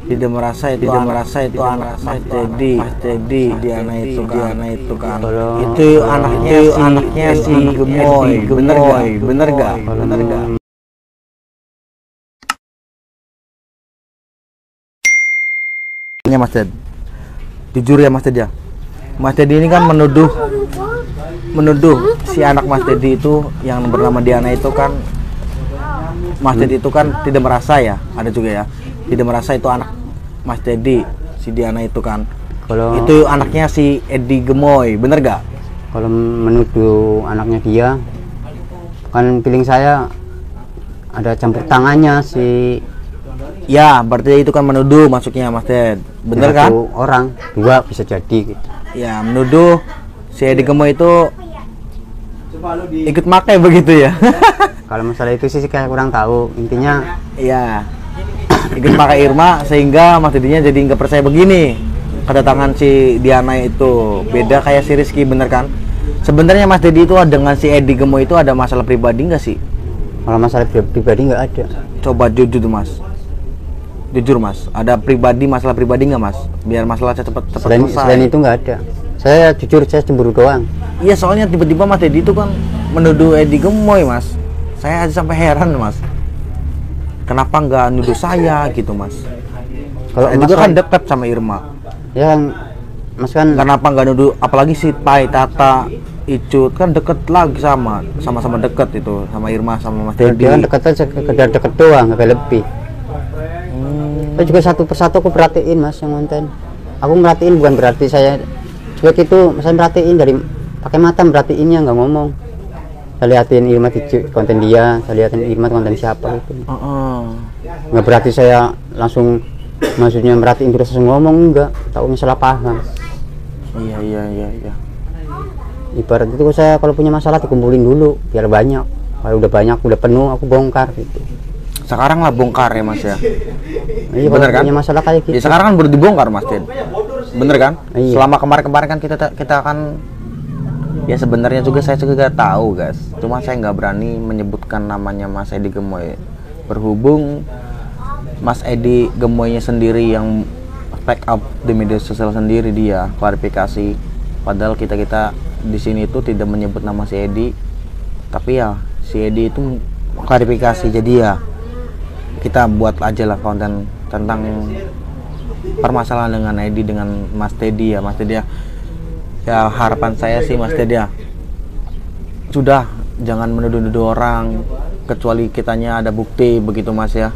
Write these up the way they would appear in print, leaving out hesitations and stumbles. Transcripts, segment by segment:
Tidak merasa itu anak Mas Teddy Diana itu kan itu anaknya si Gemoy, bener gak? Mas Ted, jujur ya Mas Ted ya, Mas Teddy ini kan menuduh si anak Mas Teddy itu yang bernama Diana itu kan, Mas Teddy itu kan tidak merasa ya, ada juga ya, tidak merasa itu anak Mas Teddy, si Diana itu kan. Kalau itu anaknya si Edi Gemoy, bener gak? Kalau menuduh anaknya dia, kan feeling saya ada campur tangannya si. Ya, berarti itu kan menuduh masuknya Mas Ted, bener kan? Orang, dua bisa jadi gitu. Ya, menuduh si Edi Gemoy itu ikut makai begitu ya. Kalau masalah itu sih kayak kurang tahu, intinya iya, ikut pakai Irma sehingga Mas Teddy-nya jadi nggak percaya begini kedatangan si Diana itu. Beda kayak si Rizky, bener kan? Sebenarnya Mas Teddy itu dengan si Edi Gemoy itu ada masalah pribadi nggak sih? Kalau masalah pribadi nggak ada. Coba jujur Mas, jujur Mas, ada masalah pribadi nggak Mas? Biar masalah cepat selesai. Selain itu nggak ada. Saya jujur, saya cemburu doang. Iya, soalnya tiba-tiba Mas Teddy itu kan menuduh Edi Gemoy Mas. Saya aja sampai heran Mas, kenapa nggak nuduh saya gitu Mas? Kalau juga kan dekat sama Irma. Ya Mas kan. Kenapa nggak nuduh? Apalagi si Pai, Tata, Icut kan deket lagi sama-sama deket itu sama Irma sama Mas Teddy. Dia kan deket aja, sekedar deket doang, nggak lebih. Saya juga satu persatu aku perhatiin Mas yang konten. Aku merhatiin bukan berarti saya cuek itu, saya merhatiin dari pakai mata, merhatiinnya nggak ngomong. Saya liatin Irma di konten dia, saya liatin Irma konten siapa gitu. Nggak berarti saya langsung, maksudnya merhatiin terus ngomong, enggak. Tahu salah paham. Iya. Ibarat itu saya kalau punya masalah dikumpulin dulu biar banyak. Kalau udah banyak, udah penuh, aku bongkar gitu. Sekarang lah bongkar ya Mas ya. Iya, bener kan? Punya masalah kayak gitu. Ya, sekarang kan baru dibongkar Mas Ted. Bener kan? Iya. Selama kemarin kan kita akan. Ya sebenarnya juga saya juga tahu guys, cuma saya nggak berani menyebutkan namanya Mas Edi Gemoy. Berhubung Mas Edi Gemoynya sendiri yang back up di media sosial sendiri, dia klarifikasi. Padahal kita di sini itu tidak menyebut nama si Edi, tapi ya si Edi itu klarifikasi. Jadi ya kita buat aja lah konten tentang permasalahan dengan Edi dengan Mas Teddy ya, Mas Teddy ya. Ya harapan saya sih Mas Teddy ya, sudah jangan menuduh-nuduh orang kecuali kitanya ada bukti begitu Mas ya,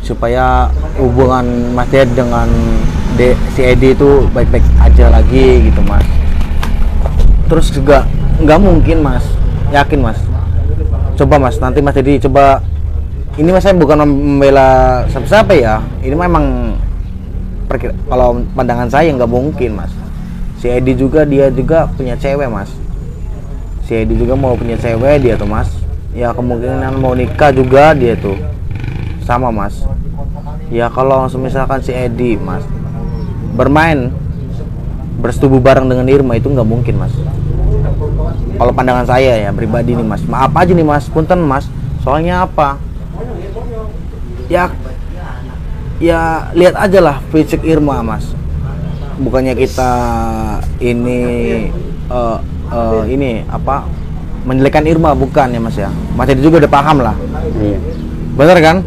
supaya hubungan Mas Teddy dengan si Edi itu baik-baik aja lagi gitu Mas. Terus juga nggak mungkin Mas, yakin Mas, coba Mas nanti Mas Teddy coba, ini Mas saya bukan membela siapa ya, ini memang kalau pandangan saya nggak mungkin Mas. Si Edi juga, dia juga punya cewek Mas. Si Edi juga mau punya cewek dia tuh Mas. Ya kemungkinan mau nikah juga dia tuh sama Mas. Ya kalau misalkan si Edi Mas bersetubuh bareng dengan Irma itu nggak mungkin Mas. Kalau pandangan saya ya pribadi nih Mas. Maaf aja nih Mas, punten Mas. Soalnya apa? Ya lihat aja lah fisik Irma Mas. Bukannya kita ini apa menjelekkan Irma, bukan ya Mas ya. Mas itu juga udah paham lah. Iya. Bener kan?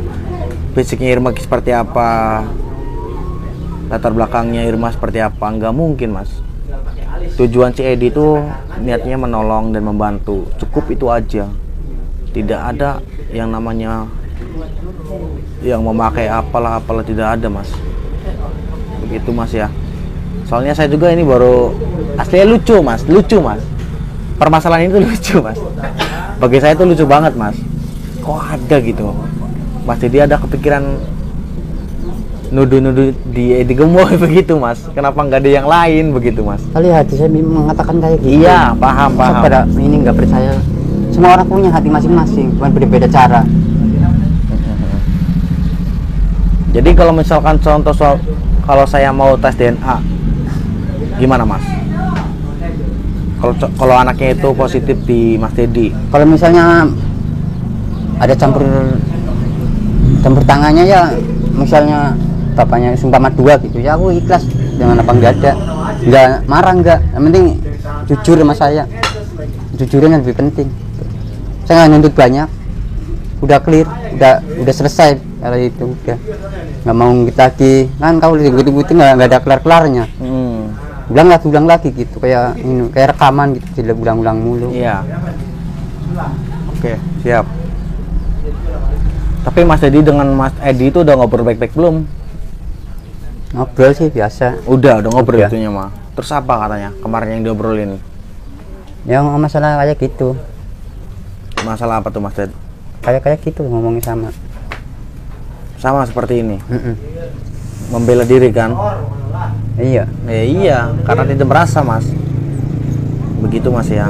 Fisiknya Irma seperti apa, latar belakangnya Irma seperti apa, nggak mungkin Mas. Tujuan si Edi itu niatnya menolong dan membantu, cukup itu aja. Tidak ada yang namanya yang memakai apalah tidak ada Mas. Begitu Mas ya. Soalnya saya juga ini baru aslinya lucu Mas. Permasalahan itu lucu Mas. Bagi saya itu lucu banget Mas. Kok ada gitu Mas, jadi ada kepikiran nuduh di Edi Gemoy begitu Mas. Kenapa nggak ada yang lain begitu Mas? Kali hati saya mengatakan kayak gitu. Iya, paham. Pada ini nggak percaya. Semua orang punya hati masing-masing, cuma berbeda cara. Jadi kalau misalkan contoh soal kalau saya mau tes DNA, gimana Mas? Kalau anaknya itu positif di Mas Teddy. Kalau misalnya ada campur tangannya ya misalnya bapaknya sumpah dua gitu ya aku ikhlas dengan apa enggak ada, nggak marah enggak, yang penting jujur sama saya, jujurnya yang lebih penting. Saya nggak nuntut banyak, udah clear, udah selesai kalau itu udah nggak mau kita lagi kan kau gitu nggak ada kelar-kelarnya. Ulang lagi gitu kayak ini kayak rekaman gitu tidak ulang-ulang mulu. Iya. Oke, siap. Tapi Mas Dedi dengan Mas Edi itu udah ngobrol baik-baik belum? Ngobrol sih biasa. Udah ngobrol Udah. itunya mah. Terus apa katanya kemarin yang diobrolin? Ya masalah kayak gitu. Masalah apa tuh Mas Ded? Kayak gitu ngomongnya sama. Sama seperti ini. Membela diri kan? Iya. Iya, karena tidak merasa Mas. Begitu Mas ya.